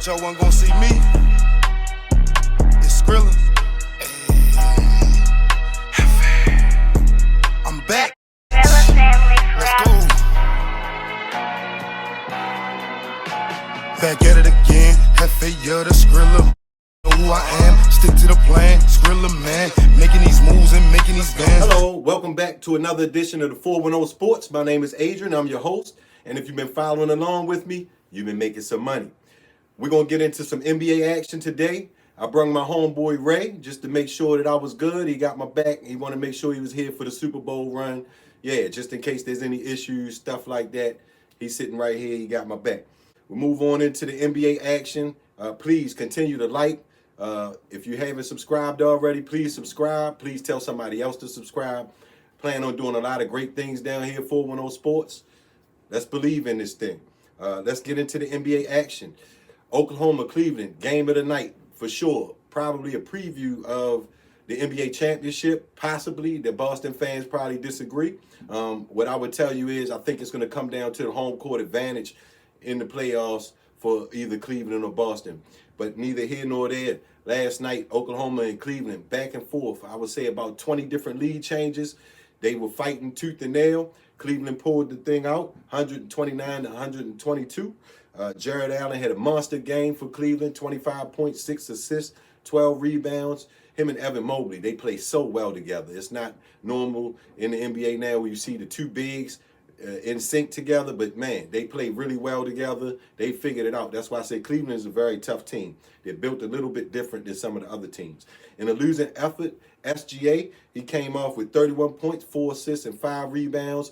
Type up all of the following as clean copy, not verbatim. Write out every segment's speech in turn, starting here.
thought y'all wasn't gonna see me. It's Skrilla. I'm back. Let's go. Back at it again. Hefe, you're the Skrilla. Know who I am. Stick to the plan. Skrilla, man. Making these moves and making these bands. Hello, welcome back to another edition of the 410 Sports. My name is Adrian. I'm your host. And if you've been following along with me, you've been making some money. We're going to get into some NBA action today. I brought my homeboy Ray just to make sure that I was good. He got my back. He wanted to make sure he was here for the Super Bowl run. Yeah, just in case there's any issues, stuff like that. He's sitting right here. He got my back. We'll move on into the NBA action. Please continue to like. If you haven't subscribed already, please subscribe. Please tell somebody else to subscribe. Plan on doing a lot of great things down here at 410 Sports. Let's believe in this thing. Let's get into the NBA action. Oklahoma, Cleveland, game of the night for sure. Probably a preview of the NBA championship, possibly. The Boston fans probably disagree. What I would tell you is I think it's going to come down to the home court advantage in the playoffs for either Cleveland or Boston. But neither here nor there. Last night, Oklahoma and Cleveland, back and forth. I would say about 20 different lead changes. They were fighting tooth and nail. Cleveland pulled the thing out, 129 to 122. Jared Allen had a monster game for Cleveland, 25.6 assists, 12 rebounds. Him and Evan Mobley, they play so well together. It's not normal in the NBA now where you see the two bigs in sync together, but man, they play really well together. They figured it out. That's why I say Cleveland is a very tough team. They're built a little bit different than some of the other teams. In a losing effort, SGA, he came off with 31 points, 4 assists, and 5 rebounds.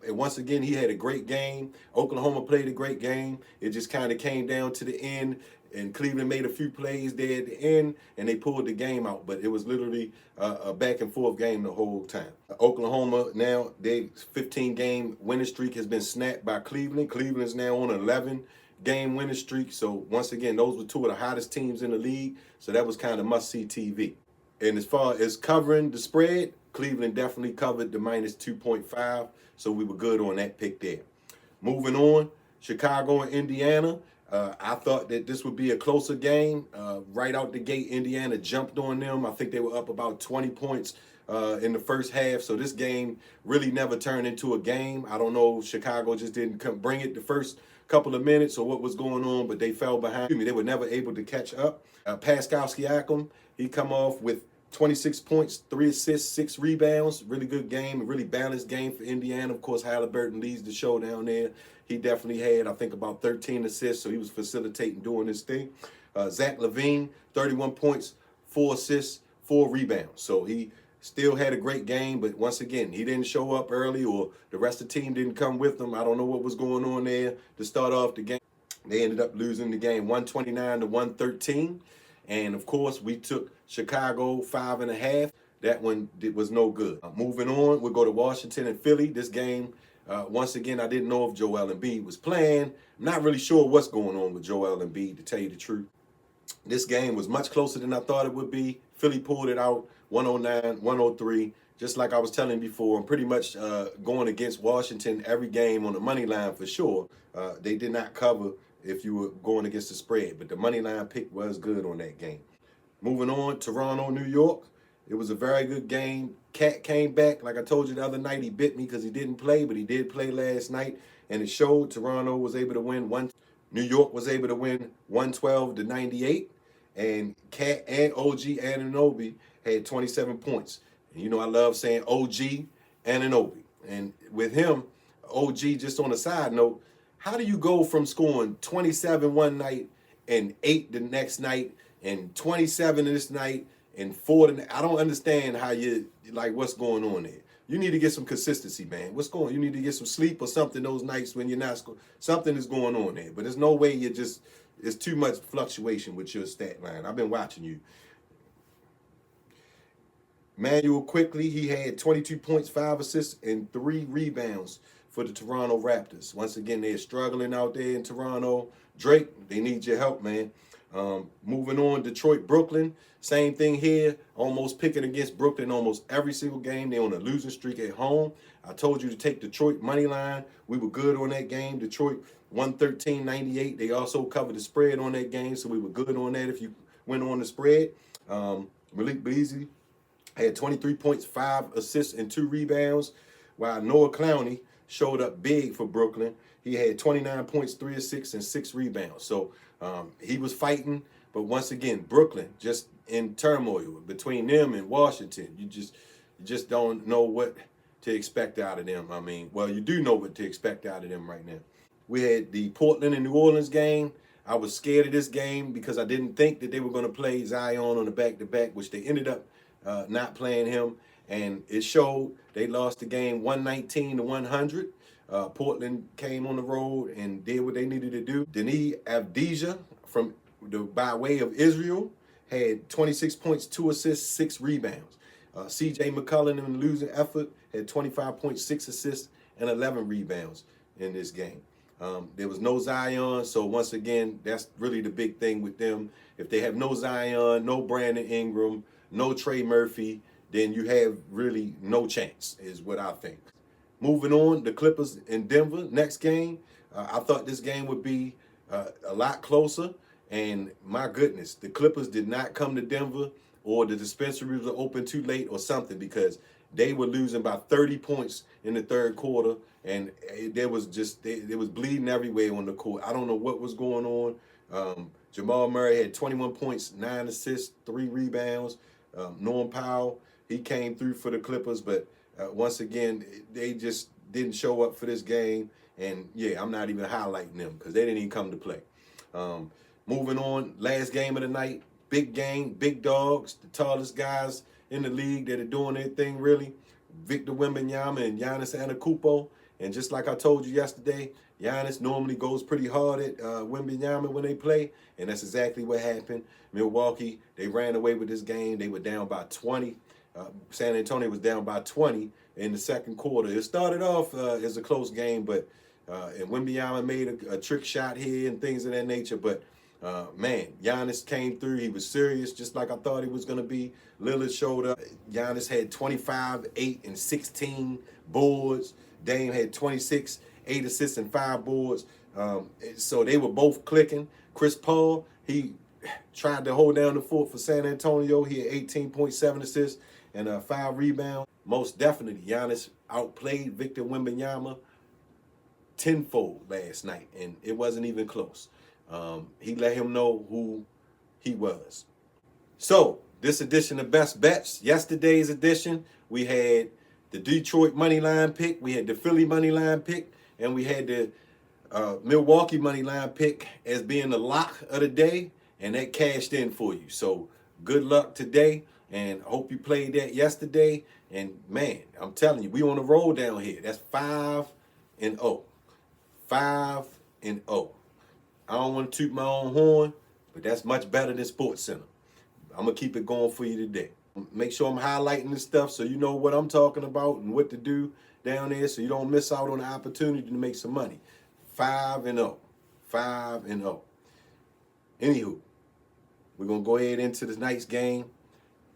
Once again, he had a great game. Oklahoma played a great game. It just kind of came down to the end, and Cleveland made a few plays there at the end, and they pulled the game out. But it was literally a back-and-forth game the whole time. Oklahoma now, their 15-game winning streak has been snapped by Cleveland. Cleveland is now on an 11-game winning streak. So once again, those were two of the hottest teams in the league. So that was kind of must-see TV. And as far as covering the spread, Cleveland definitely covered the minus 2.5. So we were good on that pick there. Moving on, Chicago and Indiana. I thought that this would be a closer game. Right out the gate, Indiana jumped on them. I think they were up about 20 points in the first half. So this game really never turned into a game. I don't know, Chicago just didn't bring it the first couple of minutes or what was going on, but they fell behind. They were never able to catch up. Pascal Siakam, he come off with 26 points, 3 assists, 6 rebounds. Really good game, a really balanced game for Indiana. Of course, Halliburton leads the show down there. He definitely had, I think, about 13 assists, so he was facilitating doing this thing. Zach LaVine, 31 points, 4 assists, 4 rebounds. So he still had a great game, but once again, he didn't show up early or the rest of the team didn't come with him. I don't know what was going on there to start off the game. They ended up losing the game 129 to 113. And, of course, we took Chicago 5.5. That one was no good. Moving on, we'll go to Washington and Philly. This game, once again, I didn't know if Joel Embiid was playing. I'm not really sure what's going on with Joel Embiid, to tell you the truth. This game was much closer than I thought it would be. Philly pulled it out 109, 103. Just like I was telling you before, I'm pretty much going against Washington every game on the money line for sure. They did not cover if you were going against the spread, but the money line pick was good on that game. Moving on, Toronto, New York. It was a very good game. Cat came back. Like I told you the other night, he bit me because he didn't play, but he did play last night, and it showed. Toronto was able to win New York was able to win 112 to 98, and Cat and OG Anunoby had 27 points. And you know I love saying OG Anunoby. And with him, OG, just on a side note, how do you go from scoring 27 one night and 8 the next night and 27 this night and 4 the next? I don't understand how what's going on there. You need to get some consistency, man. What's going on? You need to get some sleep or something those nights when you're not scoring. Something is going on there. But there's no way it's too much fluctuation with your stat line. I've been watching you. Manuel Quickly, he had 22 points, 5 assists, and 3 rebounds for the Toronto Raptors. Once again, they're struggling out there in Toronto. Drake, they need your help, man. Moving on, Detroit, Brooklyn. Same thing here. Almost picking against Brooklyn almost every single game. They're on a losing streak at home. I told you to take Detroit money line. We were good on that game. Detroit 113.98. They also covered the spread on that game, so we were good on that if you went on the spread. Malik Beasley had 23 points, 5 assists, and 2 rebounds, while Noah Clowney showed up big for Brooklyn. He had 29 points, 3 assists, and 6 rebounds. So he was fighting, but once again, Brooklyn just in turmoil between them and Washington. You just don't know what to expect out of them. I mean, well, you do know what to expect out of them right now. We had the Portland and New Orleans game. I was scared of this game because I didn't think that they were going to play Zion on the back-to-back, which they ended up not playing him, and it showed. They lost the game 119-100. Portland came on the road and did what they needed to do. Denis Avdija by way of Israel had 26 points, 2 assists, 6 rebounds. C.J. McCollum in the losing effort had 25.6 assists and 11 rebounds in this game. There was no Zion, so once again, that's really the big thing with them. If they have no Zion, no Brandon Ingram, no Trey Murphy, then you have really no chance, is what I think. Moving on, the Clippers in Denver, next game. I thought this game would be a lot closer, and my goodness, the Clippers did not come to Denver, or the dispensaries were open too late or something, because they were losing by 30 points in the third quarter, and there was bleeding everywhere on the court. I don't know what was going on. Jamal Murray had 21 points, 9 assists, 3 rebounds. Norm Powell, he came through for the Clippers, but once again, they just didn't show up for this game. And yeah, I'm not even highlighting them because they didn't even come to play. Moving on, last game of the night, big game, big dogs, the tallest guys in the league that are doing their thing really. Victor Wembanyama and Giannis Antetokounmpo. And just like I told you yesterday, Giannis normally goes pretty hard at Wembanyama when they play, and that's exactly what happened. Milwaukee, they ran away with this game. They were down by 20. San Antonio was down by 20 in the second quarter. It started off as a close game, but and Wembanyama made a trick shot here and things of that nature. But man, Giannis came through. He was serious, just like I thought he was going to be. Lillard showed up. Giannis had 25, 8, and 16 boards. Dame had 26, 8 assists, and 5 boards. So they were both clicking. Chris Paul, he tried to hold down the fort for San Antonio. He had 18.7 assists and 5 rebounds. Most definitely, Giannis outplayed Victor Wembanyama tenfold last night, and it wasn't even close. He let him know who he was. So, this edition of Best Bets, yesterday's edition, we had the Detroit money line pick, we had the Philly money line pick, and we had the Milwaukee money line pick as being the lock of the day, and that cashed in for you. So, good luck today, and hope you played that yesterday. And man, I'm telling you, we on the roll down here. That's 5-0. 5-0. I don't want to toot my own horn, but that's much better than Sports Center. I'm going to keep it going for you today. Make sure I'm highlighting this stuff so you know what I'm talking about and what to do down there so you don't miss out on the opportunity to make some money. 5-0. 5-0. Anywho, we're going to go ahead into the night's game.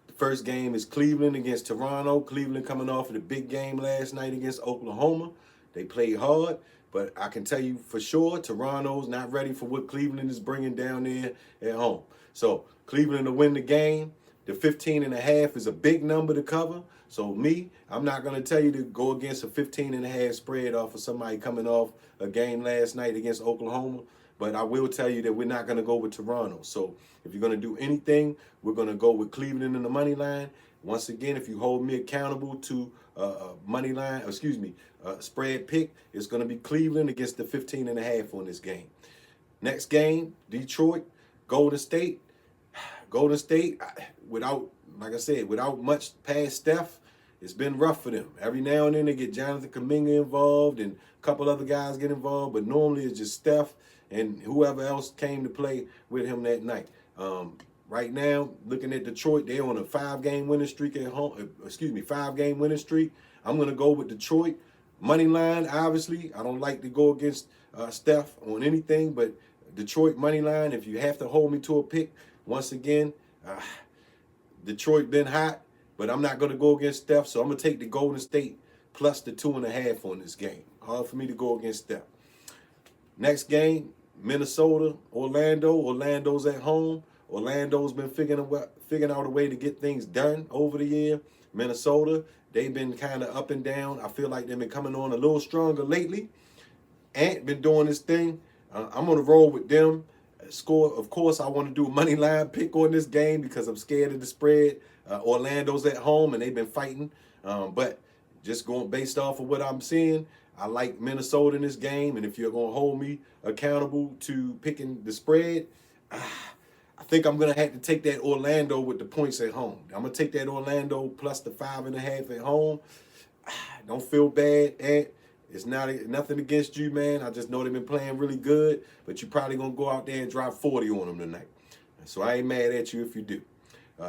The first game is Cleveland against Toronto. Cleveland coming off of the big game last night against Oklahoma. They played hard. But I can tell you for sure, Toronto's not ready for what Cleveland is bringing down there at home. So Cleveland to win the game. The 15.5 is a big number to cover. So I'm not going to tell you to go against a 15.5 spread off of somebody coming off a game last night against Oklahoma. But I will tell you that we're not going to go with Toronto. So if you're going to do anything, we're going to go with Cleveland in the money line. Once again, if you hold me accountable to money line, spread pick, it's going to be Cleveland against the 15.5 on this game. Next game, Detroit, Golden State. Golden State, without much past Steph, it's been rough for them. Every now and then they get Jonathan Kuminga involved and a couple other guys get involved, but normally it's just Steph and whoever else came to play with him that night. Right now, looking at Detroit, they're on a 5-game winning streak at home. 5-game winning streak. I'm going to go with Detroit. Money line, obviously. I don't like to go against Steph on anything, but Detroit money line. If you have to hold me to a pick, once again, Detroit been hot, but I'm not going to go against Steph, so I'm going to take the Golden State plus the 2.5 on this game. Hard for me to go against Steph. Next game, Minnesota, Orlando. Orlando's at home. Orlando's been figuring out a way to get things done over the year. Minnesota, they've been kind of up and down. I feel like they've been coming on a little stronger lately. Ant been doing this thing. I'm going to roll with them. Score, of course, I want to do a money line pick on this game because I'm scared of the spread. Orlando's at home, and they've been fighting. But just going based off of what I'm seeing, I like Minnesota in this game. And if you're going to hold me accountable to picking the spread, I think I'm going to have to take that Orlando with the points at home. I'm going to take that Orlando plus the 5.5 at home. Don't feel bad, Ant. It's nothing against you, man. I just know they've been playing really good, but you're probably going to go out there and drop 40 on them tonight. So I ain't mad at you if you do.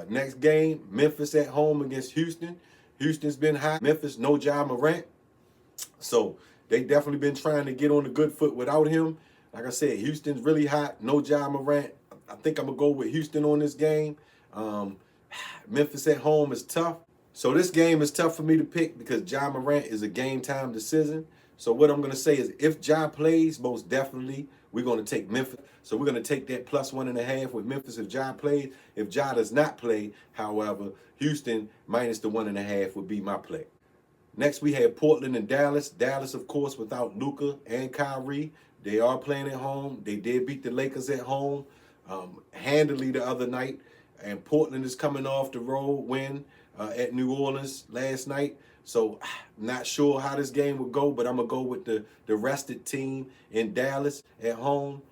Next game, Memphis at home against Houston. Houston's been hot. Memphis, no Ja Morant. So they definitely been trying to get on the good foot without him. Like I said, Houston's really hot. No Ja Morant. I think I'm going to go with Houston on this game. Memphis at home is tough. So this game is tough for me to pick because Ja Morant is a game-time decision. So what I'm going to say is if Ja plays, most definitely, we're going to take Memphis. So we're going to take that plus 1.5 with Memphis if Ja plays. If Ja does not play, however, Houston minus the 1.5 would be my play. Next, we have Portland and Dallas. Dallas, of course, without Luka and Kyrie. They are playing at home. They did beat the Lakers at home handily the other night. And Portland is coming off the road win at New Orleans last night. So not sure how this game will go, but I'm going to go with the rested team in Dallas at home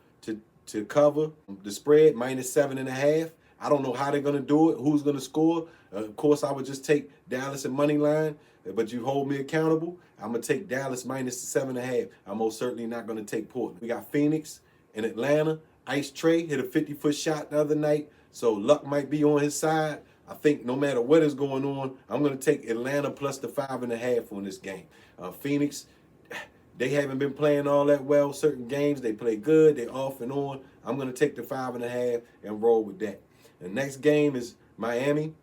to cover the spread, minus 7.5. I don't know how they're going to do it, who's going to score. Of course, I would just take Dallas and money line, but you hold me accountable. I'm going to take Dallas minus 7.5. I'm most certainly not going to take Portland. We got Phoenix and Atlanta. Ice Trey hit a 50-foot shot the other night, so luck might be on his side. I think no matter what is going on, I'm going to take Atlanta plus the 5.5 on this game. Phoenix, they haven't been playing all that well. Certain games, they play good. They're off and on. I'm going to take the 5.5 and roll with that. The next game is Miami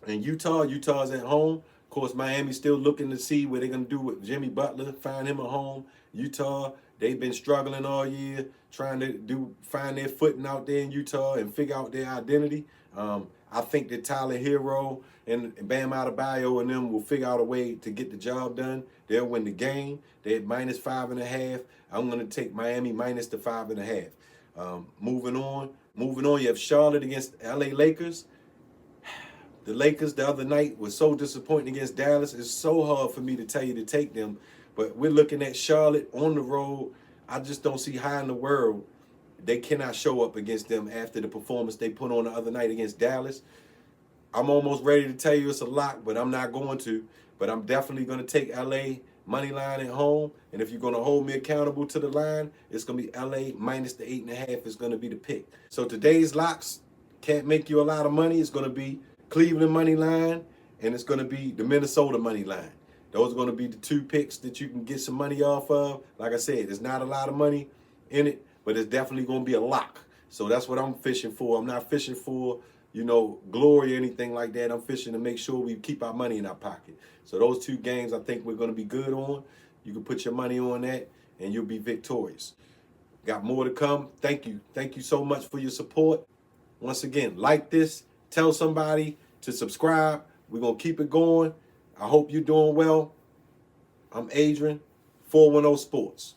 and Utah. Utah's at home. Of course, Miami's still looking to see what they're going to do with Jimmy Butler, find him a home. Utah, they've been struggling all year, trying to find their footing out there in Utah and figure out their identity. I think that Tyler Hero and Bam Adebayo and them will figure out a way to get the job done. They'll win the game. They're at minus 5.5. I'm going to take Miami minus the 5.5. Moving on, you have Charlotte against LA Lakers. The Lakers the other night was so disappointing against Dallas. It's so hard for me to tell you to take them. But we're looking at Charlotte on the road. I just don't see how in the world they cannot show up against them after the performance they put on the other night against Dallas. I'm almost ready to tell you it's a lock, but I'm not going to. But I'm definitely going to take LA money line at home. And if you're going to hold me accountable to the line, it's going to be LA minus the 8.5 is going to be the pick. So today's locks can't make you a lot of money. It's going to be Cleveland money line, and it's going to be the Minnesota money line. Those are going to be the two picks that you can get some money off of. Like I said, there's not a lot of money in it, but it's definitely going to be a lock. So that's what I'm fishing for. I'm not fishing for, glory or anything like that. I'm fishing to make sure we keep our money in our pocket. So those two games I think we're going to be good on. You can put your money on that, and you'll be victorious. Got more to come. Thank you. Thank you so much for your support. Once again, like this. Tell somebody to subscribe. We're going to keep it going. I hope you're doing well. I'm Adrian, 410 Sports.